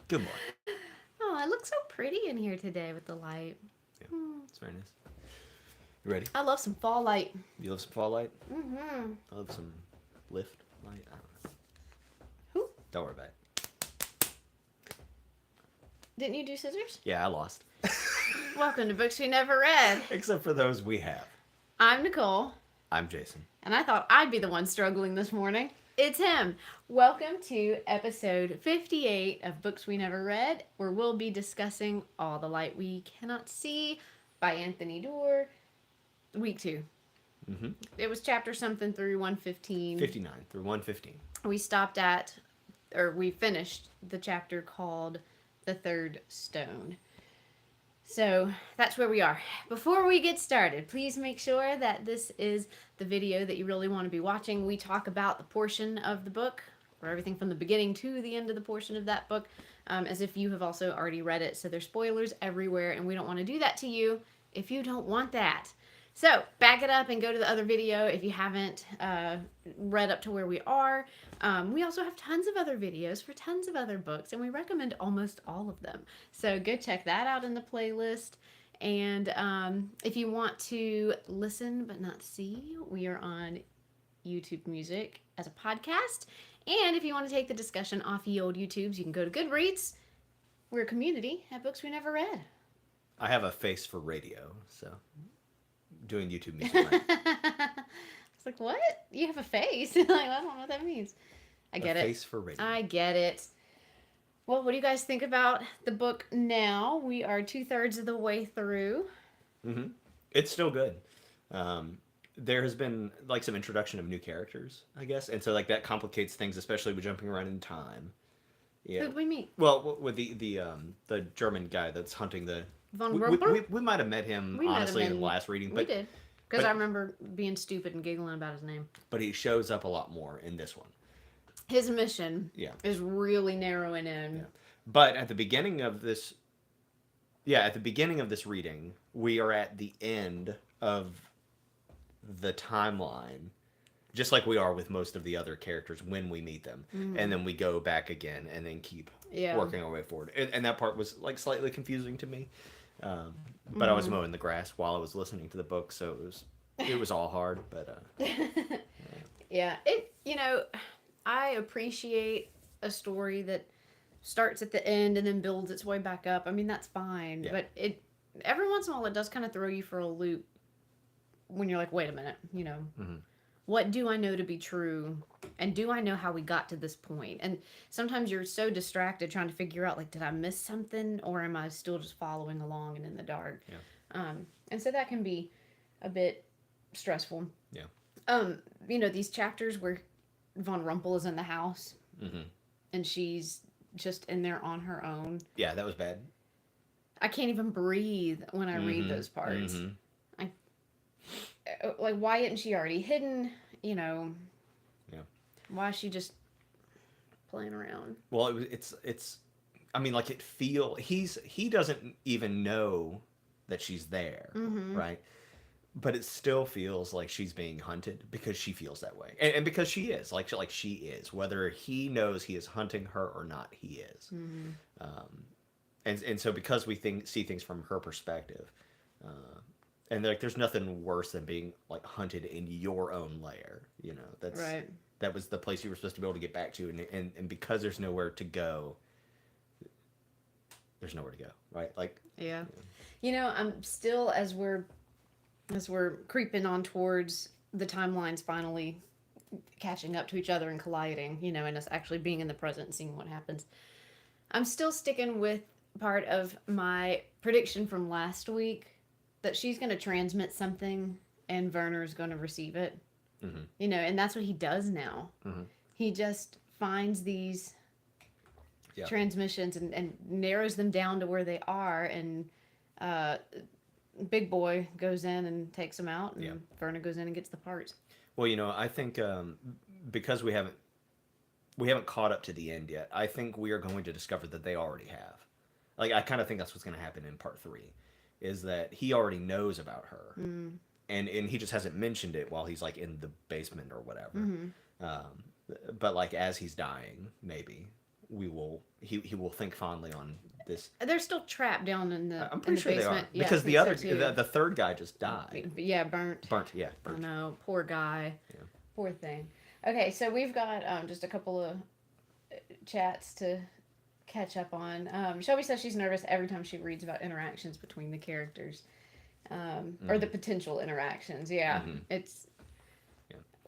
Good morning. Oh, it looks so pretty in here today with the light. Yeah, it's very nice. You ready? I love some fall light. You love some fall light? Mm-hmm. I love some lift light. I don't know. Who? Don't worry about it. Didn't you do scissors? Yeah, I lost. Welcome to Books We Never Read. Except for those we have. I'm Nicole, I'm Jason. and I thought I'd be the one struggling this morning. It's him. Welcome to episode 58 of Books We Never Read, where we'll be discussing All the Light We Cannot See by Anthony Doerr, week 2. Mm-hmm. It was chapter something through 115. 59 through 115. We finished the chapter called The Third Stone. So that's where we are. Before we get started, please make sure that this is the video that you really want to be watching. We talk about the portion of the book, or everything from the beginning to the end of the portion of that book, as if you have also already read it. So there's spoilers everywhere, and we don't want to do that to you if you don't want that. So back it up and go to the other video if you haven't read up to where we are. We also have tons of other videos for tons of other books, and we recommend almost all of them. So go check that out in the playlist. And if you want to listen but not see, we are on YouTube Music as a podcast. And if you want to take the discussion off ye old YouTubes, you can go to Goodreads. We're a community at Books We Never Read. I have a face for radio, so doing YouTube music. It's like, what? You have a face? Like, I don't know what that means. I get it. Face for radio. I get it. Well, what do you guys think about the book now? We are 2/3 of the way through. Mm-hmm. It's still good. There has been like some introduction of new characters, I guess, and so like that complicates things, especially with jumping around in time. Yeah. Who do we meet? Well, with the German guy that's hunting the. Von Rumper? We might have met him, We met honestly, him in the last reading. We But, did. Because I remember being stupid and giggling about his name. but he shows up a lot more in this one. His mission Yeah. is really narrowing in. Yeah. But at the beginning of this... Yeah, at the beginning of this reading, we are at the end of the timeline, just like we are with most of the other characters when we meet them. Mm-hmm. And then we go back again and then keep working our way forward. And that part was like slightly confusing to me. But I was mowing the grass while I was listening to the book, so it was all hard. But yeah, I appreciate a story that starts at the end and then builds its way back up. I mean, that's fine, Yeah. but every once in a while it does kind of throw you for a loop when you're like, wait a minute, Mm-hmm. What do I know to be true? And do I know how we got to this point? And sometimes you're so distracted trying to figure out, like, did I miss something? Or am I still just following along and in the dark? Yeah. And so that can be a bit stressful. Yeah. These chapters where Von Rumpel is in the house Mm-hmm. and she's just in there on her own. Yeah, that was bad. I can't even breathe when I read those parts. Mm-hmm. Like, why isn't she already hidden? Yeah. Why is she just playing around? Well, it's. I mean, like he doesn't even know that she's there, right? But it still feels like she's being hunted because she feels that way, and because she is like she is, whether he knows he is hunting her or not, he is. And so because we see things from her perspective. And like, there's nothing worse than being like hunted in your own lair. That's Right. That was the place you were supposed to be able to get back to, and because there's nowhere to go, there's nowhere to go, right? Like, Yeah. I'm still as we're creeping on towards the timelines finally catching up to each other and colliding, and us actually being in the present and seeing what happens. I'm still sticking with part of my prediction from last week that she's going to transmit something and Werner's going to receive it. Mm-hmm. And that's what he does now. Mm-hmm. He just finds these transmissions and narrows them down to where they are, and Big Boy goes in and takes them out, and Werner goes in and gets the parts. Well, I think because we haven't caught up to the end yet, I think we are going to discover that they already have. Like, I kind of think that's what's going to happen in part 3. Is that he already knows about her, and he just hasn't mentioned it while he's like in the basement or whatever. But like as he's dying, maybe he will think fondly on this. They're still trapped down in the I'm pretty sure basement. they are because the other the third guy just died. Yeah, burnt. Yeah, burnt. I know, poor guy. Yeah. Poor thing. Okay, so we've got just a couple of chats to catch up on. Shelby says she's nervous every time she reads about interactions between the characters, or the potential interactions. Yeah, it's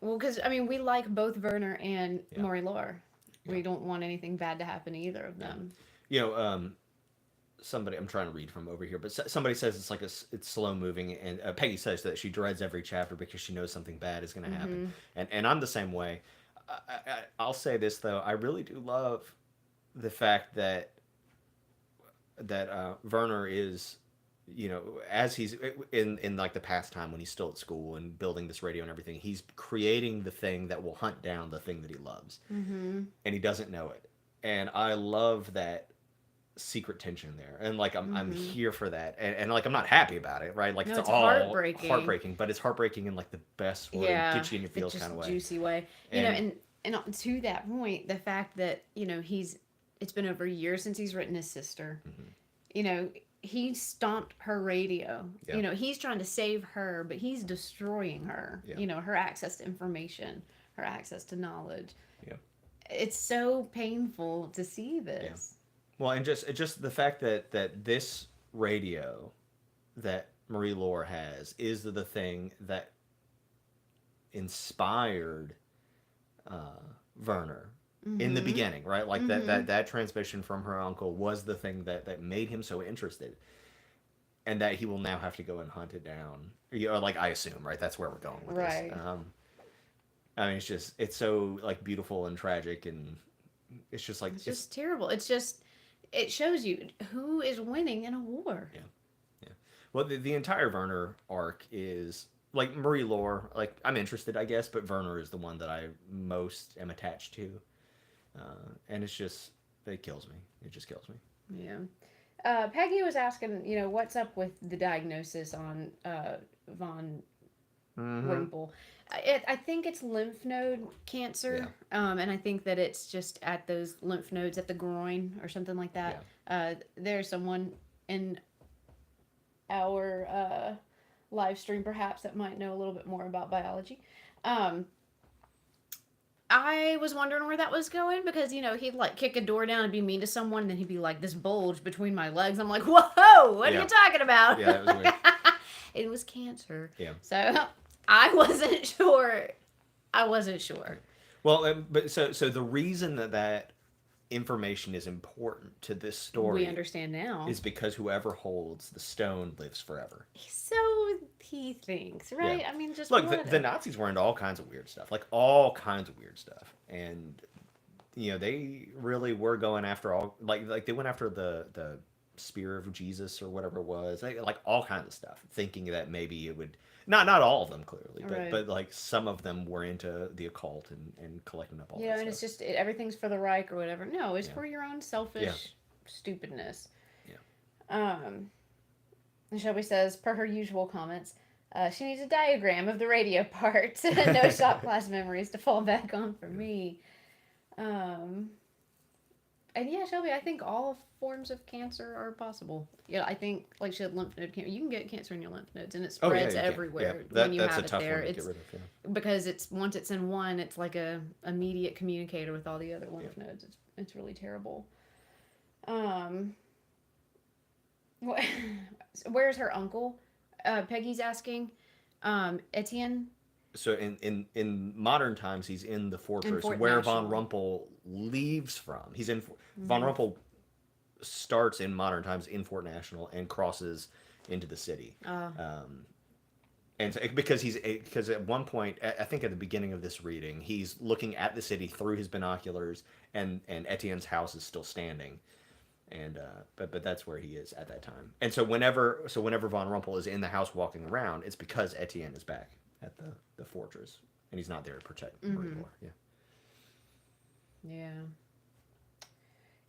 well, because I mean we like both Werner and Marie Laure. We don't want anything bad to happen to either of them. You know, somebody I'm trying to read from over here, but somebody says it's like it's slow moving, and Peggy says that she dreads every chapter because she knows something bad is going to happen, and I'm the same way. I'll say this though, I really do love the fact that Werner is, you know, as he's in like the past time when he's still at school and building this radio and everything, he's creating the thing that will hunt down the thing that he loves, and he doesn't know it, and I love that secret tension there, and like I'm here for that, and like I'm not happy about it, right? Like No, it's all heartbreaking, but it's heartbreaking in like the best way, get you in your feels kind of way, juicy way, you know, and to that point, the fact that, you know, it's been over a year since he's written his sister, you know, he stomped her radio, you know, he's trying to save her, but he's destroying her, you know, her access to information, her access to knowledge. It's so painful to see this. Well, and just the fact that this radio that Marie Laure has is the thing that inspired Werner in the beginning, right? Like that transmission from her uncle was the thing that made him so interested, and that he will now have to go and hunt it down. You know, like I assume, right? That's where we're going with this. I mean, it's so like beautiful and tragic, and it's just like it's just terrible. It shows you who is winning in a war. Yeah. Well, the entire Werner arc is like Marie Laure. Like I'm interested, I guess, but Werner is the one that I most am attached to, and it kills me. It just kills me. Yeah. Peggy was asking, you know, what's up with the diagnosis on von Rimpel. I think it's lymph node cancer, and I think that it's just at those lymph nodes at the groin or something like that. There's someone in our live stream perhaps that might know a little bit more about biology. I was wondering where that was going because, you know, he'd like kick a door down and be mean to someone, and then he'd be like, this bulge between my legs. I'm like, whoa, what are you talking about? Yeah, that was weird. It was cancer. Yeah. So I wasn't sure. Well, but so the reason that information is important to this story, we understand now, is because whoever holds the stone lives forever. So he thinks, right? Yeah. I mean, just look, the Nazis were into all kinds of weird stuff, and you know they really were going after all like they went after the spear of Jesus or whatever it was, like all kinds of stuff, thinking that maybe it would. Not all of them clearly, but like some of them were into the occult and collecting up all. Yeah, that and stuff. it's just everything's for the Reich or whatever. No, it's for your own selfish stupidness. Yeah. And Shelby says, per her usual comments, she needs a diagram of the radio parts. No shop class memories to fall back on for me. And yeah, Shelby, I think all forms of cancer are possible. Yeah, I think like she had lymph node cancer. You can get cancer in your lymph nodes, and it spreads everywhere when you have it there. It's because once it's in one, it's like a immediate communicator with all the other lymph nodes. It's really terrible. Where's her uncle? Peggy's asking. Etienne. So in modern times, he's in the fortress where Von Rumpel leaves from. He's in Von Rumpel starts in modern times in Fort National and crosses into the city. And so, because at one point, I think at the beginning of this reading, he's looking at the city through his binoculars, and Etienne's house is still standing. And but that's where he is at that time. And so whenever Von Rumpel is in the house walking around, it's because Etienne is back at the fortress, and he's not there to protect Marie Laure.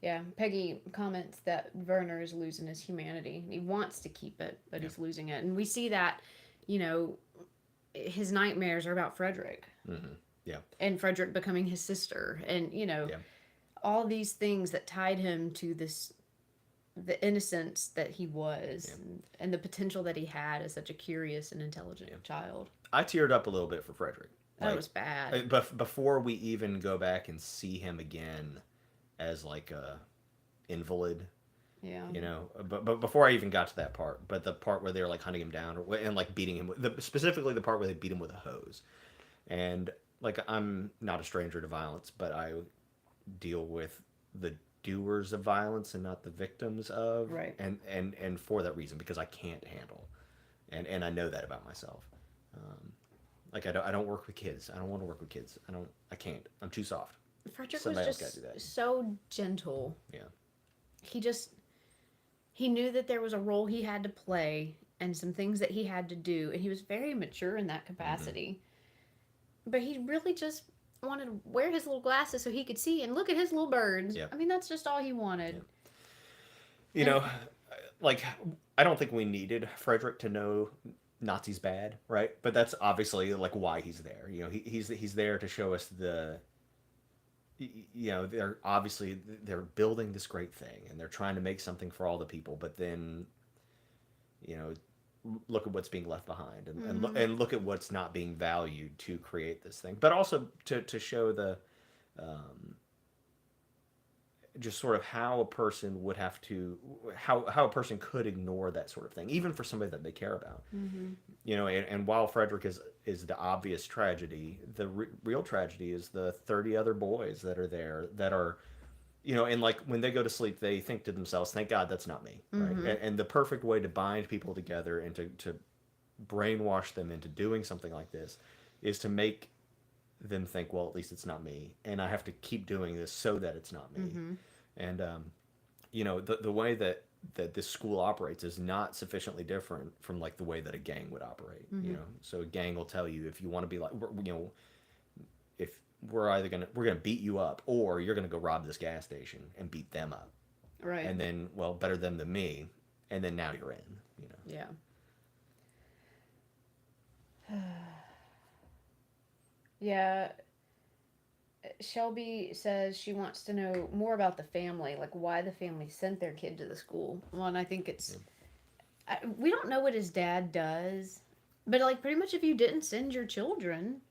Yeah. Peggy comments that Werner is losing his humanity. He wants to keep it, but he's losing it, and we see that. You know, his nightmares are about Frederick. Yeah. And Frederick becoming his sister, and you know, all these things that tied him to this, the innocence that he was, and the potential that he had as such a curious and intelligent child. I teared up a little bit for Frederick. That was bad. But before we even go back and see him again as like a invalid, you know, but before I even got to that part, but the part where they're like hunting him down and like beating him, specifically the part where they beat him with a hose, and like I'm not a stranger to violence, but I deal with the doers of violence and not the victims of, right, and for that reason, because I can't handle, and I know that about myself. Like I don't work with kids. I don't want to work with kids. I can't. I'm too soft. Frederick was just so gentle. Yeah. He knew that there was a role he had to play and some things that he had to do, and he was very mature in that capacity. But he really just wanted to wear his little glasses so he could see and look at his little birds. Yep. I mean, that's just all he wanted. Yep. You know, like, I don't think we needed Frederick to know Nazis bad, right? But that's obviously like why he's there. You know, he's there to show us you know, they're building this great thing and they're trying to make something for all the people, but then, you know, look at what's being left behind, and look at what's not being valued to create this thing, but also to show the just sort of how a person would have to, how a person could ignore that sort of thing, even for somebody that they care about. You know, and while Frederick is the obvious tragedy, the real tragedy is the 30 other boys that are there that are, you know, and like when they go to sleep, they think to themselves, thank God that's not me, right? And the perfect way to bind people together and to brainwash them into doing something like this is to make them think, well, at least it's not me, and I have to keep doing this so that it's not me. And you know, the way that this school operates is not sufficiently different from like the way that a gang would operate. You know, so a gang will tell you, if you want to be like, you know, if we're either gonna beat you up, or you're gonna go rob this gas station and beat them up, right? And then, well, better them than me, and then now you're in. You know. Yeah. Yeah. Shelby says she wants to know more about the family, like why the family sent their kid to the school. Well, and I think it's, we don't know what his dad does, but like pretty much if you didn't send your children,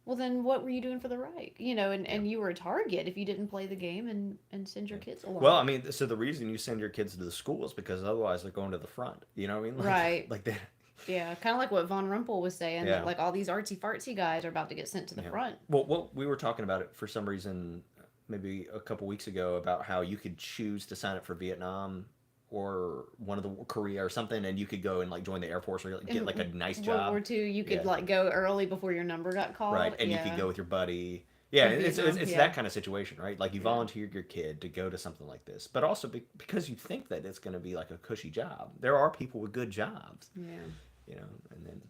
well then what were you doing for the right? You know, and you were a target if you didn't play the game and send your kids along. Well, I mean, so the reason you send your kids to the school is because otherwise they're going to the front. You know what I mean? Like, right. Like that. Yeah, kind of like what Von Rumpel was saying, that like all these artsy-fartsy guys are about to get sent to the front. Well, we were talking about it for some reason maybe a couple weeks ago about how you could choose to sign up for Vietnam or one of the Korea or something, and you could go and like join the Air Force or get like a nice job. World War II, you could like go early before your number got called. Right, and you could go with your buddy. Yeah, it's that kind of situation, right? Like you volunteered your kid to go to something like this, but also because you think that it's going to be like a cushy job. There are people with good jobs. Yeah. You know, and then...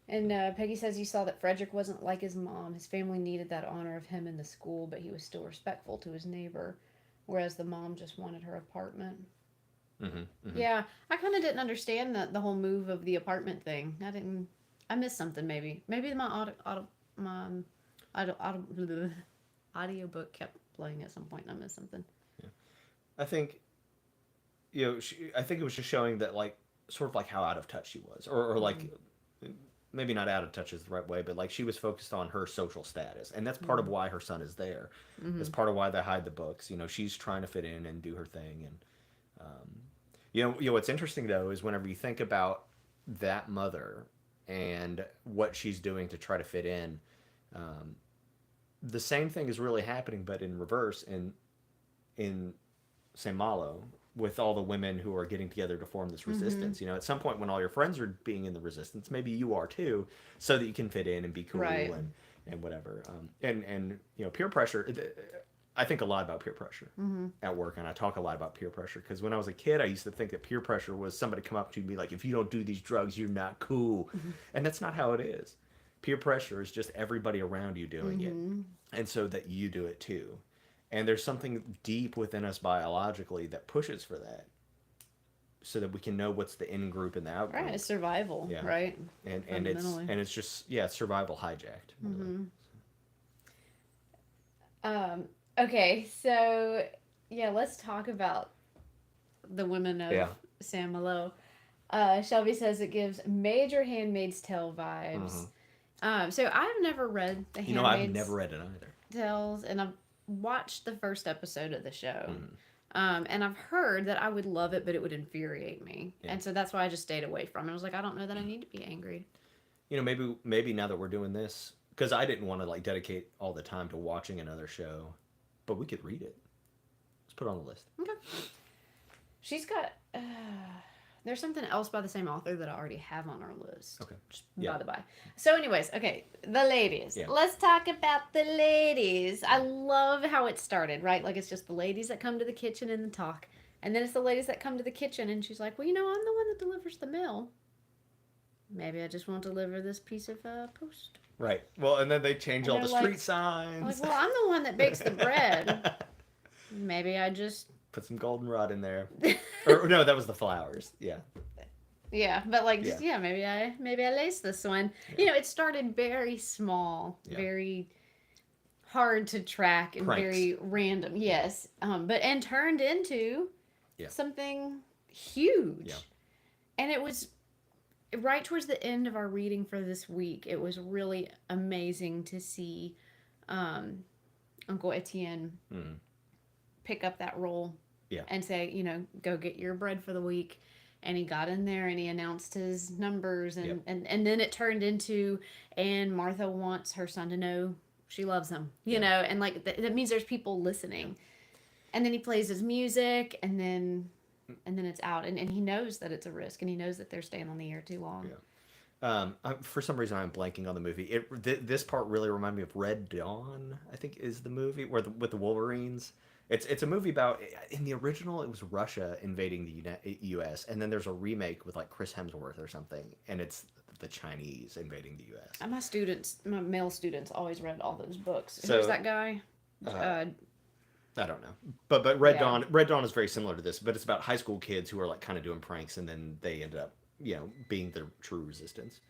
And Peggy says you saw that Frederick wasn't like his mom. His family needed that honor of him in the school, but he was still respectful to his neighbor, whereas the mom just wanted her apartment. Yeah, I kind of didn't understand the whole move of the apartment thing. I missed something maybe. Maybe my audiobook kept playing at some point and I missed something. Yeah. I think, you know, I think it was just showing that, like, sort of like how out of touch she was, or like maybe not out of touch is the right way, but like she was focused on her social status, and that's part of why her son is there. It's part of why they hide the books. You know, she's trying to fit in and do her thing, and you know what's interesting though is whenever you think about that mother and what she's doing to try to fit in, the same thing is really happening, but in reverse in St. Malo, with all the women who are getting together to form this resistance. You know, at some point when all your friends are being in the resistance, maybe you are too, so that you can fit in and be cool and whatever. And you know, peer pressure, I think a lot about peer pressure at work, and I talk a lot about peer pressure because when I was a kid, I used to think that peer pressure was somebody come up to you and be like, if you don't do these drugs, you're not cool. And that's not how it is. Peer pressure is just everybody around you doing it, and so that you do it too. And there's something deep within us biologically that pushes for that, so that we can know what's the in group and the out group. Right, it's survival, right? And it's just survival hijacked. Really. Okay, so yeah, let's talk about the women of Yeah. Sam Malo. Shelby says it gives major Handmaid's Tale vibes. Hmm. So I've never read the You know, I've Handmaid's never read it either. Tales, and I've watched the first episode of the show. Hmm. And I've heard that I would love it, but it would infuriate me. Yeah. And so that's why I just stayed away from it. I was like, I don't know that I need to be angry. You know, maybe now that we're doing this, because I didn't want to like dedicate all the time to watching another show, but we could read it. Let's put it on the list. Okay. She's got. There's something else by the same author that I already have on our list. Okay. Just Yeah. by the by. So, anyways, okay, the ladies. Yeah. Let's talk about the ladies. I love how it started, right? Like, it's just the ladies that come to the kitchen and talk. And then it's the ladies that come to the kitchen, and she's like, well, you know, I'm the one that delivers the mail. Maybe I just won't deliver this piece of post. Right. Well, and then they change And all the they're street like, signs. well, I'm the one that bakes the bread. Maybe I just. Put some goldenrod in there. Or no, that was the flowers. Yeah. Yeah, but like, yeah, maybe I lace this one. Yeah. You know, it started very small, very hard to track, and Pranks. very random. Yes, and turned into something huge. Yeah. And it was right towards the end of our reading for this week. It was really amazing to see Uncle Etienne pick up that role and say, you know, go get your bread for the week. And he got in there and he announced his numbers. And then it turned into, and Martha wants her son to know she loves him, you know, and like that means there's people listening. And then he plays his music, and then it's out. And he knows that it's a risk, and he knows that they're staying on the air too long. Yeah. For some reason, I'm blanking on the movie. This part really reminded me of Red Dawn, I think is the movie, with the Wolverines. It's a movie about, in the original, it was Russia invading the U.S., and then there's a remake with like Chris Hemsworth or something, and it's the Chinese invading the U.S. And my male students always read all those books. So, who's that guy? I don't know, but Red Dawn is very similar to this, but it's about high school kids who are like kind of doing pranks, and then they ended up, you know, being their true resistance.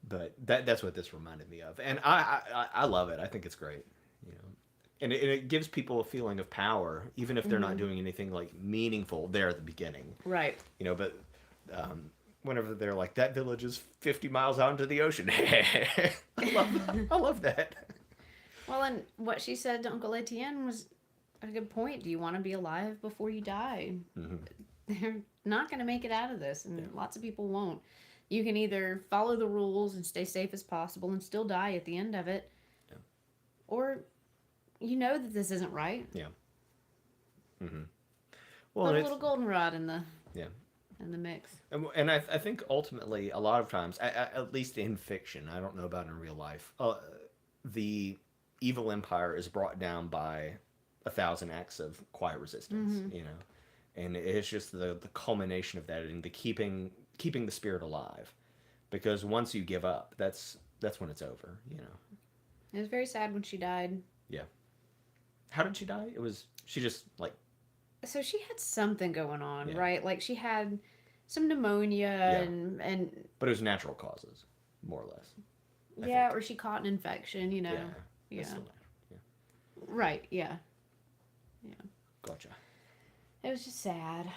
But that's what this reminded me of, and I love it. I think it's great, you know. And it gives people a feeling of power, even if they're not doing anything like meaningful there at the beginning. Right. You know, but whenever they're like, that village is 50 miles out into the ocean. I love that. Well, and what she said to Uncle Etienne was a good point. Do you want to be alive before you die? Mm-hmm. They're not going to make it out of this, and lots of people won't. You can either follow the rules and stay safe as possible and still die at the end of it, or you know that this isn't right. Yeah. Mm-hmm. Well, put a little goldenrod in the mix. And I think ultimately, a lot of times, at least in fiction, I don't know about in real life, the evil empire is brought down by 1,000 acts of quiet resistance. You know, and it's just the culmination of that into keeping the spirit alive, because once you give up, that's when it's over. You know. It was very sad when she died. Yeah. How did she die? She just like. So she had something going on, right? Like she had some pneumonia and. But it was natural causes, more or less. I think. Or she caught an infection, you know. Yeah. Right. Yeah. Yeah. Gotcha. It was just sad.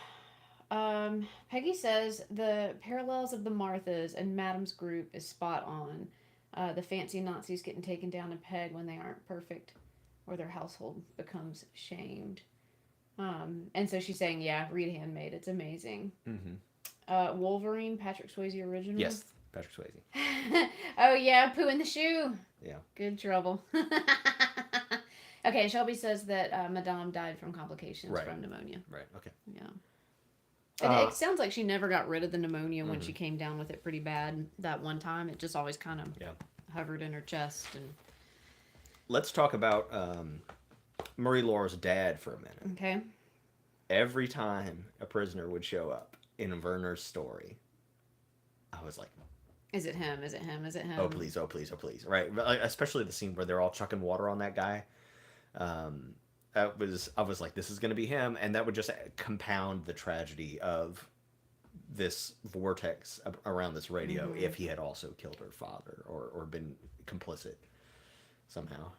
Peggy says the parallels of the Marthas and Madam's group is spot on. The fancy Nazis getting taken down a peg when they aren't perfect, or their household becomes shamed. And so she's saying, read Handmaid. It's amazing. Mm-hmm. Wolverine, Patrick Swayze original. Yes, Patrick Swayze. Oh yeah, poo in the shoe. Yeah. Good trouble. Okay, Shelby says that Madame died from complications from pneumonia. Right. Okay. Yeah. And it sounds like she never got rid of the pneumonia when she came down with it pretty bad that one time. It just always kind of hovered in her chest. And let's talk about Marie Laura's dad for a minute. Okay. Every time a prisoner would show up in Werner's story, I was like, is it him? Is it him? Is it him? Oh, please. Oh, please. Oh, please. Right. Especially the scene where they're all chucking water on that guy. I was like, this is going to be him. And that would just compound the tragedy of this vortex around this radio if he had also killed her father or been complicit. somehow.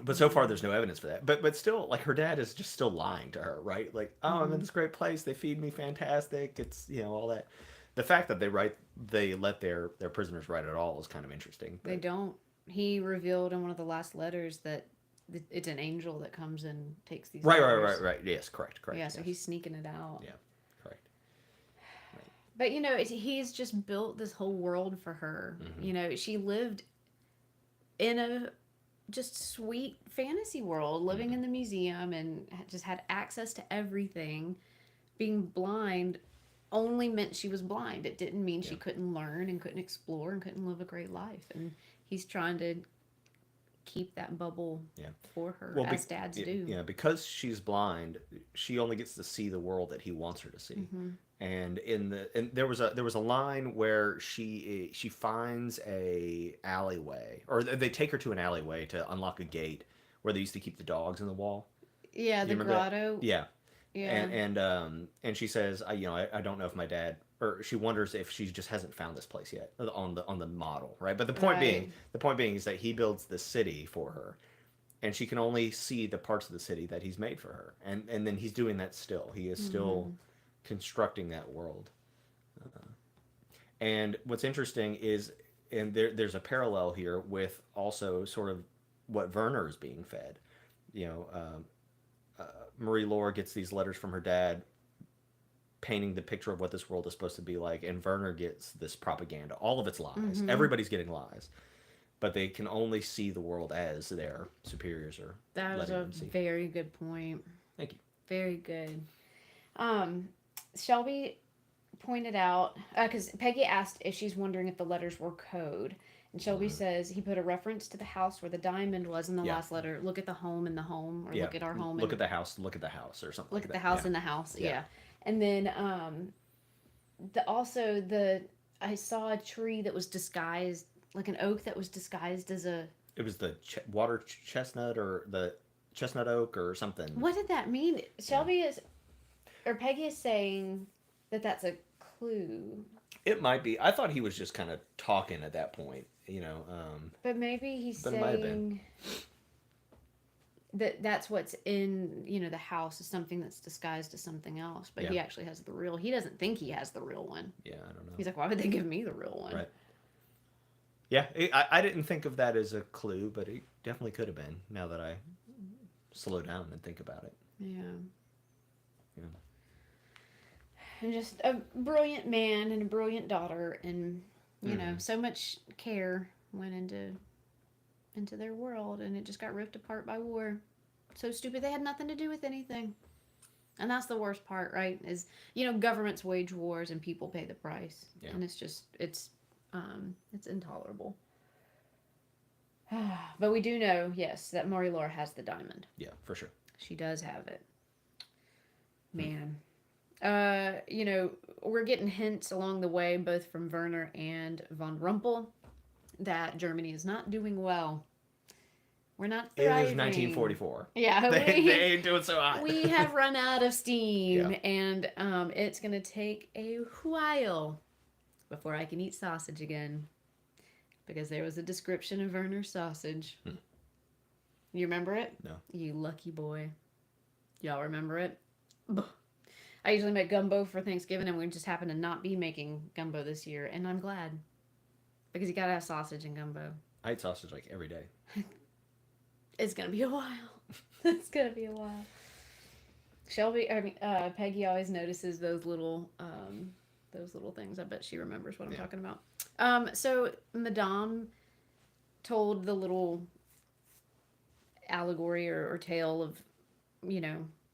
But so far, there's no evidence for that. But still, like, her dad is just still lying to her, right? Like, oh, I'm in this great place. They feed me fantastic. It's, all that. The fact that they let their prisoners write at all is kind of interesting. They don't. He revealed in one of the last letters that it's an angel that comes and takes these letters. Right. Yes, correct. Yeah, so he's sneaking it out. Yeah, correct. Right. But, he's just built this whole world for her. She lived in a just sweet fantasy world, living in the museum and just had access to everything. Being blind only meant she was blind. It didn't mean she couldn't learn and couldn't explore and couldn't live a great life. And he's trying to keep that bubble for her, as dads do. Yeah, because she's blind, she only gets to see the world that he wants her to see. And there was a line where she finds a alleyway, or they take her to an alleyway to unlock a gate where they used to keep the dogs in the wall. Yeah, the grotto. That? Yeah. And she says, I don't know if my dad, or she wonders if she just hasn't found this place yet on the model, right? But the point being is that he builds this city for her, and she can only see the parts of the city that he's made for her, and then he's doing that still. He is still constructing that world. And what's interesting is, and there's a parallel here with also sort of what Werner is being fed. Marie Laure gets these letters from her dad painting the picture of what this world is supposed to be like, and Werner gets this propaganda. All of it's lies. Everybody's getting lies. But they can only see the world as their superiors are. That was a very good point. Thank you. Very good. Shelby pointed out, because Peggy asked if she's wondering if the letters were code. And Shelby says he put a reference to the house where the diamond was in the last letter. Look at the home in the home, or look at our home. Look at the house. Look at the house, or something. Look at the house in the house. Yeah. And then I saw a tree that was disguised, like an oak that was disguised as a. It was the water chestnut, or the chestnut oak, or something. What did that mean? Shelby Peggy is saying that that's a clue. It might be. I thought he was just kind of talking at that point, But maybe he's saying that's what's in, the house is something that's disguised as something else. But he actually has the real. He doesn't think he has the real one. Yeah, I don't know. He's like, why would they give me the real one? Right. Yeah, I didn't think of that as a clue, but it definitely could have been, now that I slow down and think about it. Yeah. And just a brilliant man and a brilliant daughter, and so much care went into their world, and it just got ripped apart by war. So stupid. They had nothing to do with anything. And that's the worst part, right? Is governments wage wars and people pay the price. Yeah. And it's intolerable. But we do know, yes, that Marie Laure has the diamond. Yeah, for sure. She does have it. Man. We're getting hints along the way, both from Werner and von Rumpel, that Germany is not doing well. We're not thriving. It is 1944. Yeah. They ain't doing so hot. We have run out of steam, and it's going to take a while before I can eat sausage again. Because there was a description of Werner's sausage. You remember it? No. You lucky boy. Y'all remember it? I usually make gumbo for Thanksgiving, and we just happen to not be making gumbo this year, and I'm glad. Because you gotta have sausage and gumbo. I eat sausage like every day. It's gonna be a while. It's gonna be a while. Peggy always notices those little things. I bet she remembers what I'm talking about. So Madame told the little allegory or tale of,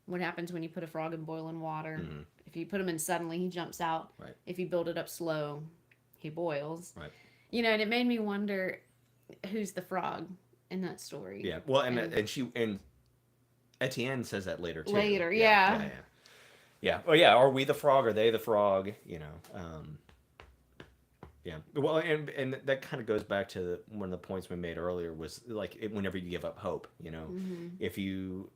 what happens when you put a frog in boiling water. Mm-hmm. If you put him in suddenly, he jumps out. Right. If you build it up slow, he boils. Right. And it made me wonder who's the frog in that story. Yeah. Well, and Etienne says that later too. Yeah. Yeah. Oh, yeah. Are we the frog? Are they the frog? Yeah. Well, and that kind of goes back to one of the points we made earlier, was like whenever you give up hope, Mm-hmm. if you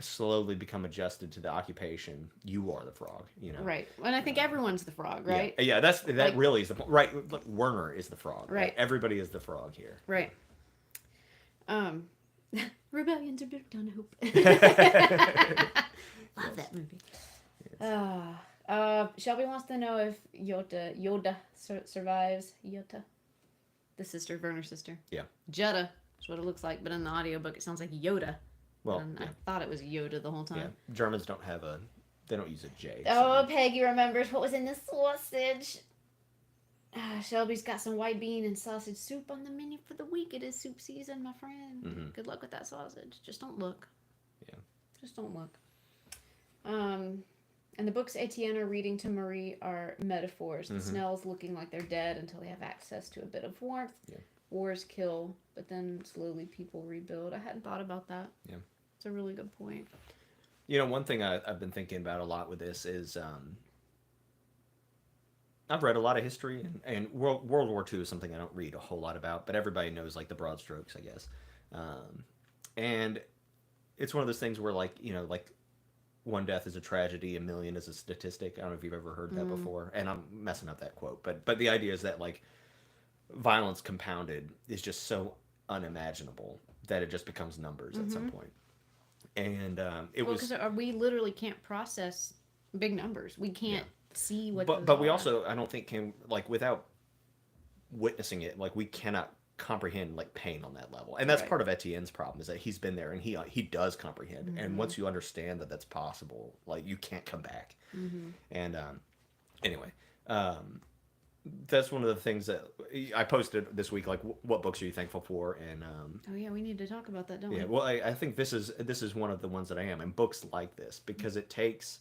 slowly become adjusted to the occupation, you are the frog, Right. And I think everyone's the frog, right? Yeah. That really is the point. Right. Look, Werner is the frog. Right. Everybody is the frog here. Right. Um, Rebellions are built on hope. Love that movie. Shelby wants to know if Yoda survives. Yoda, the sister, Werner's sister. Yeah. Jada is what it looks like, but in the audiobook it sounds like Yoda. Well, and yeah. I thought it was Yoda the whole time. Yeah. Germans don't have they don't use a J. Oh, So. Peggy remembers what was in the sausage. Shelby's got some white bean and sausage soup on the menu for the week. It is soup season, my friend. Mm-hmm. Good luck with that sausage. Just don't look. Yeah. Just don't look. And the books Etienne are reading to Marie are metaphors. The Snells looking like they're dead until they have access to a bit of warmth. Yeah. Wars kill, but then slowly people rebuild. I hadn't thought about that. Yeah. It's a really good point. You know, one thing I've been thinking about a lot with this is I've read a lot of history, and World War II is something I don't read a whole lot about, but everybody knows, like, the broad strokes, I guess. And it's one of those things where, like, you know, like, one death is a tragedy, a million is a statistic. I don't know if you've ever heard that before, and I'm messing up that quote, but the idea is that, like, violence compounded is just so unimaginable that it just becomes numbers at some point. And because we literally can't process big numbers. We can't see what. But we also, I don't think, can, like, without witnessing it, like, we cannot comprehend, like, pain on that level. And that's part of Etienne's problem, is that he's been there and he does comprehend. And once you understand that that's possible, like, you can't come back. And anyway, that's one of the things that I posted this week, like, what books are you thankful for? And oh yeah, we need to talk about that, don't we? yeah, well, I think this is one of the ones that I am, and books like this, because it takes,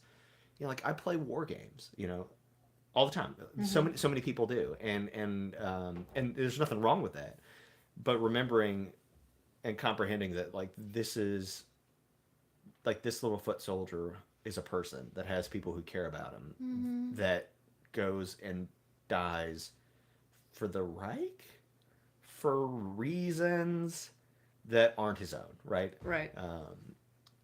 you know, like, I play war games, you know, all the time. So many people do, and there's nothing wrong with that. But remembering and comprehending that, like, this is, like, this little foot soldier is a person that has people who care about him, that goes and dies for the Reich for reasons that aren't his own, right? Right.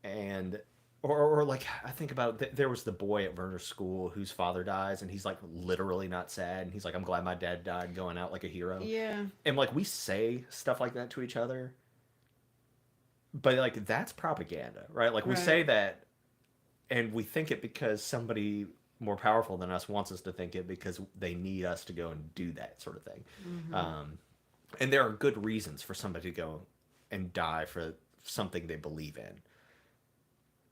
And or like, I think about there was the boy at Werner's school whose father dies, and he's, like, literally not sad, and he's like, I'm glad my dad died, going out like a hero. Yeah. And, like, we say stuff like that to each other, but, like, that's propaganda, right? Like, we say that, and we think it because somebody more powerful than us wants us to think it, because they need us to go and do that sort of thing. And there are good reasons for somebody to go and die for something they believe in.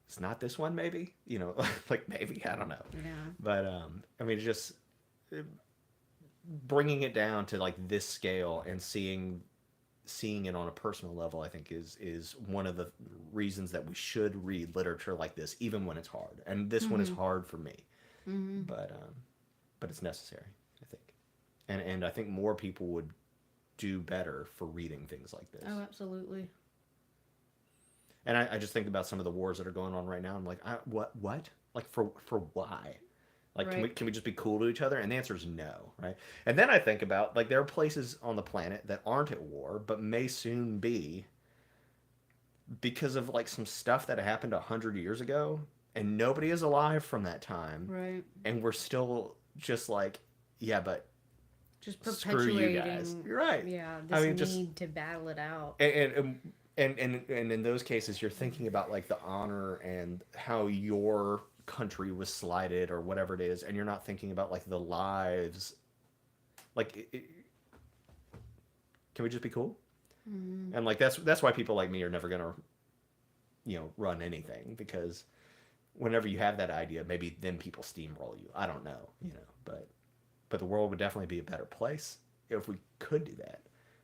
It's not this one, maybe, you know, like, maybe, I don't know. Yeah. But I mean, just bringing it down to, like, this scale and seeing it on a personal level, I think is one of the reasons that we should read literature like this, even when it's hard. And this one is hard for me, but it's necessary, I think. And I think more people would do better for reading things like this. Oh, absolutely. And I just think about some of the wars that are going on right now. I'm like, what? Like, for why? Like, can we just be cool to each other? And the answer is no, right? And then I think about, like, there are places on the planet that aren't at war, but may soon be, because of, like, some stuff that happened 100 years ago, and nobody is alive from that time. Right. And we're still just like, yeah, but just screw perpetuating. you guys. You're right. Yeah, this need to battle it out. And in those cases, you're thinking about, like, the honor and how your country was slighted or whatever it is, and you're not thinking about, like, the lives. Like, can we just be cool? And, like, that's why people like me are never gonna, you know, run anything, because whenever you have that idea, maybe then people steamroll you. I don't know, you know, but the world would definitely be a better place if we could do that.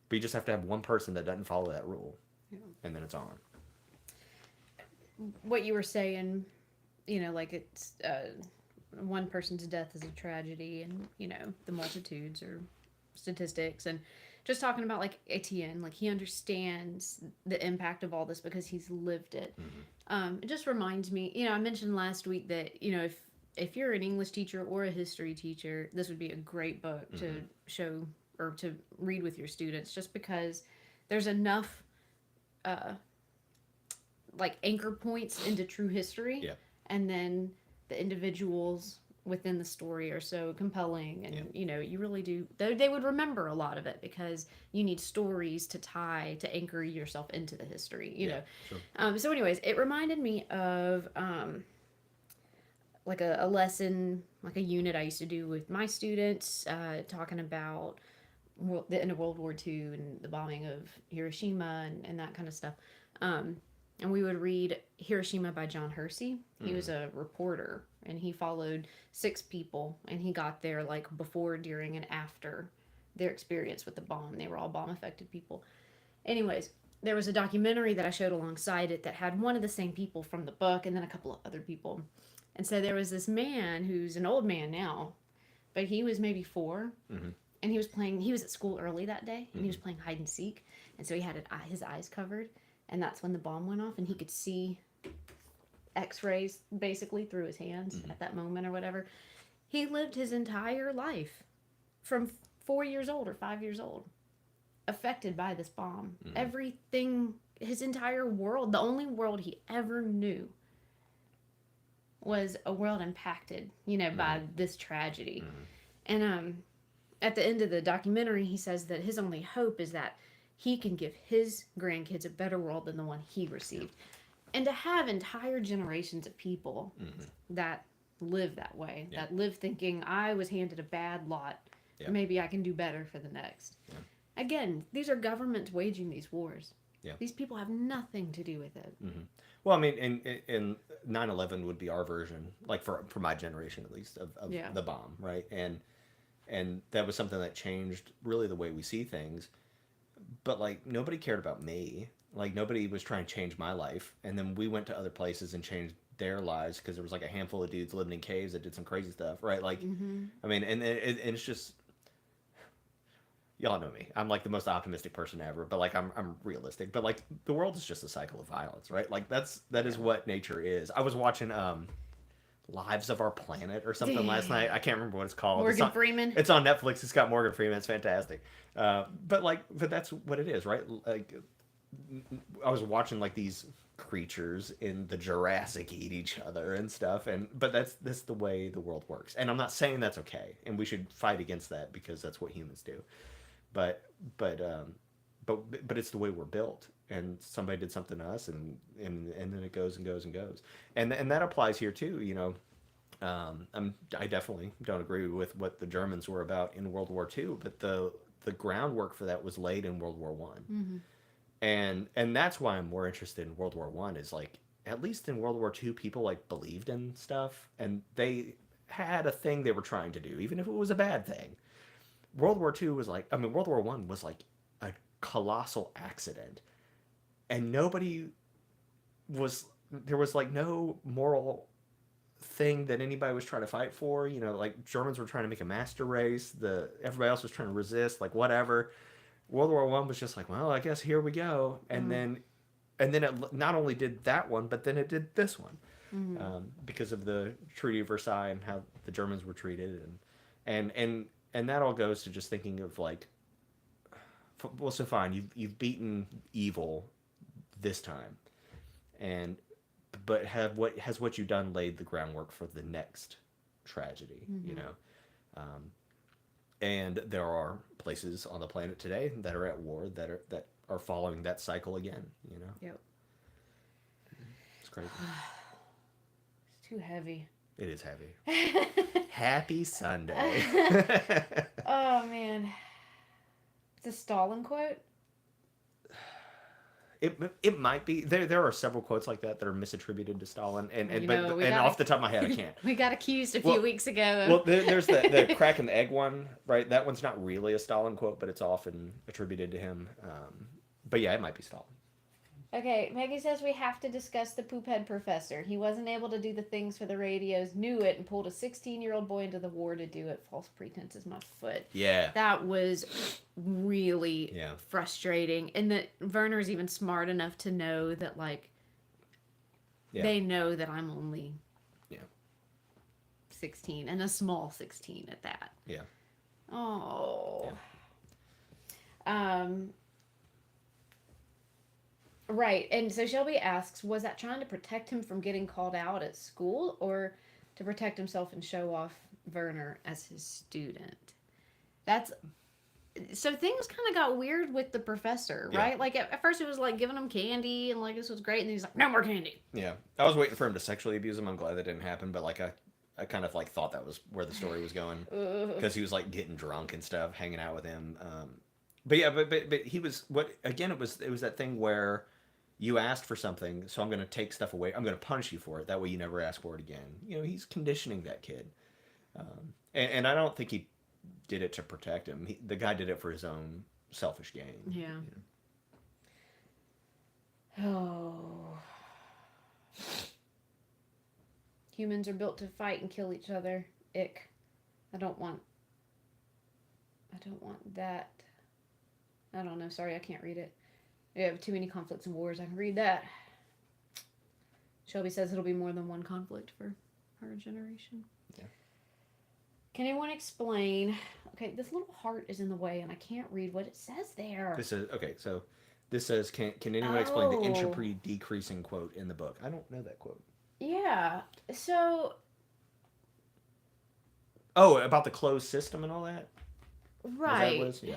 But you just have to have one person that doesn't follow that rule. And then it's on. What you were saying, you know, like, it's one person's death is a tragedy, and, you know, the multitudes or statistics, and just talking about, like, Etienne, like, he understands the impact of all this because he's lived it. It just reminds me, you know, I mentioned last week that, you know, if you're an English teacher or a history teacher, this would be a great book to show or to read with your students, just because there's enough like, anchor points into true history, and then the individuals within the story are so compelling, and you know, you really do, they would remember a lot of it because you need stories to anchor yourself into the history, you know. Sure. So anyways, it reminded me of like a lesson, like a unit I used to do with my students, talking about the end of World War II and the bombing of Hiroshima and that kind of stuff. And we would read Hiroshima by John Hersey. He was a reporter, and he followed 6 people, and he got there like before, during, and after their experience with the bomb. They were all bomb affected people. Anyways, there was a documentary that I showed alongside it that had one of the same people from the book and then a couple of other people. And so there was this man who's an old man now, but he was maybe 4. And he was at school early that day, and he was playing hide and seek. And so he had his eyes covered, and that's when the bomb went off, and he could see x-rays basically through his hands at that moment or whatever. He lived his entire life from 4 years old or 5 years old affected by this bomb. Everything, his entire world, the only world he ever knew was a world impacted, you know, by this tragedy. And at the end of the documentary, he says that his only hope is that he can give his grandkids a better world than the one he received. And to have entire generations of people that live that way, that live thinking, I was handed a bad lot, maybe I can do better for the next. Again, these are governments waging these wars. These people have nothing to do with it. Well, I mean, in 9/11 would be our version, like for my generation at least, of the bomb, right? And that was something that changed really the way we see things. But like nobody cared about me. Like nobody was trying to change my life. And then we went to other places and changed their lives because there was like a handful of dudes living in caves that did some crazy stuff, right? Like, I mean, and it's just, y'all know me. I'm like the most optimistic person ever, but like I'm realistic. But like the world is just a cycle of violence, right? Like that is what nature is. I was watching Lives of Our Planet or something last night. I can't remember what it's called. Morgan Freeman. It's on Netflix. It's got Morgan Freeman. It's fantastic. But that's what it is, right? Like I was watching like these creatures in the Jurassic eat each other and stuff, but that's the way the world works. And I'm not saying that's okay, and we should fight against that because that's what humans do. But it's the way we're built, and somebody did something to us, and then it goes and goes and goes, and that applies here too. You know, I definitely don't agree with what the Germans were about in World War II, but the groundwork for that was laid in World War One, and that's why I'm more interested in World War One. Is like at least in World War II, people like believed in stuff, and they had a thing they were trying to do, even if it was a bad thing. World War II was like, I mean, World War One was like a colossal accident, and there was like no moral thing that anybody was trying to fight for. You know, like Germans were trying to make a master race, everybody else was trying to resist, like whatever. World War One was just like, well, I guess here we go, and then it not only did that one, but then it did this one, because of the Treaty of Versailles and how the Germans were treated, and that all goes to just thinking of like, well, so fine, you've beaten evil this time, but has what you've done laid the groundwork for the next tragedy, you know? And there are places on the planet today that are at war that are following that cycle again, you know? Yep. It's crazy. It's too heavy. It is heavy. Happy Sunday. Oh, man. It's a Stalin quote? It might be. There are several quotes like that are misattributed to Stalin, and off the top of my head I can't. We got accused a few weeks ago. Well, there's the crack in the egg one, right? That one's not really a Stalin quote, but it's often attributed to him. But yeah, it might be Stalin. Okay, Maggie says we have to discuss the poop head professor. He wasn't able to do the things for the radios, knew it, and pulled a 16-year-old boy into the war to do it. False pretense is my foot. Yeah. That was really frustrating. And that Werner's even smart enough to know that, like, they know that I'm only 16, and a small 16 at that. Yeah. Oh. Yeah. Right, and so Shelby asks, was that trying to protect him from getting called out at school, or to protect himself and show off Werner as his student. That's so things kind of got weird with the professor, right? Yeah. Like at first it was like giving him candy and like this was great, and then he's like, no more candy. Yeah, I was waiting for him to sexually abuse him. I'm glad that didn't happen, but like I kind of like thought that was where the story was going because he was like getting drunk and stuff, hanging out with him. But yeah, but he was what again? It was that thing where you asked for something, so I'm going to take stuff away. I'm going to punish you for it. That way, you never ask for it again. You know, he's conditioning that kid, and I don't think he did it to protect him. The guy did it for his own selfish gain. Yeah. You know? Oh. Humans are built to fight and kill each other. Ick. I don't want that. I don't know. Sorry, I can't read it. I have too many conflicts and wars. I can read that. Shelby says it'll be more than one conflict for her generation. Yeah. Can anyone explain? Okay, this little heart is in the way, and I can't read what it says there. This is okay. So this says, can anyone explain the entropy decreasing quote in the book? I don't know that quote. Yeah. So. Oh, about the closed system and all that. Right. Was that yeah.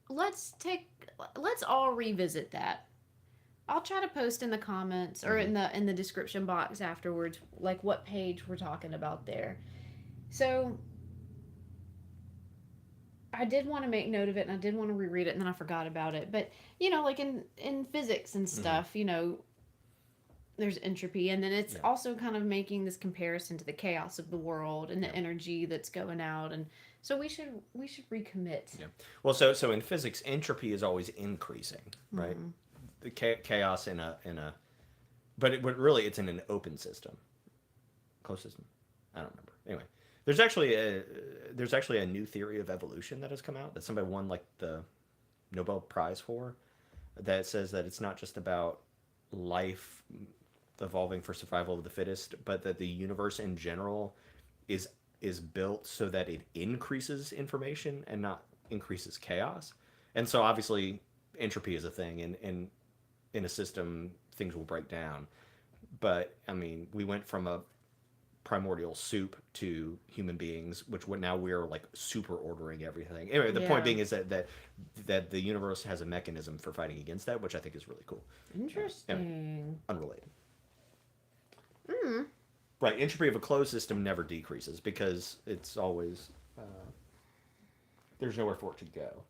Let's all revisit that. I'll try to post in the comments or in the description box afterwards, like what page we're talking about there. So I did want to make note of it, and I did want to reread it, and then I forgot about it. But you know, like in physics and stuff, you know, there's entropy, and then it's also kind of making this comparison to the chaos of the world and the energy that's going out, and so we should recommit. Yeah. Well, so in physics, entropy is always increasing, right? The chaos in a, but really it's in an open system, closed system. I don't remember. Anyway, there's actually a new theory of evolution that has come out that somebody won like the Nobel Prize for, that says that it's not just about life evolving for survival of the fittest, but that the universe in general is built so that it increases information and not increases chaos. And so obviously entropy is a thing, and in a system things will break down. But I mean, we went from a primordial soup to human beings, which now we're like super ordering everything. Anyway, the point being is that the universe has a mechanism for fighting against that, which I think is really cool. Interesting. Anyway, unrelated. Right, entropy of a closed system never decreases because it's always there's nowhere for it to go.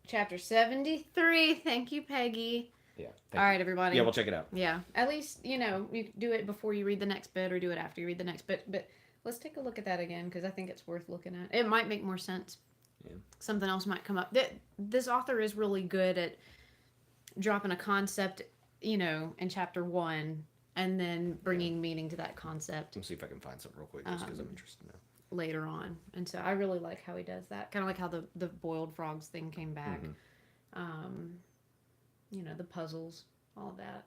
Chapter 73. Thank you, Peggy. Yeah. All right, everybody. Yeah, we'll check it out. Yeah. At least, you know, you do it before you read the next bit or do it after you read the next bit. But let's take a look at that again because I think it's worth looking at. It might make more sense. Yeah. Something else might come up. This author is really good at dropping a concept, you know, in chapter 1 and then bringing meaning to that concept. Let me see if I can find something real quick just because I'm interested now. Later on. And so I really like how he does that. Kind of like how the boiled frogs thing came back. You know, the puzzles, all of that.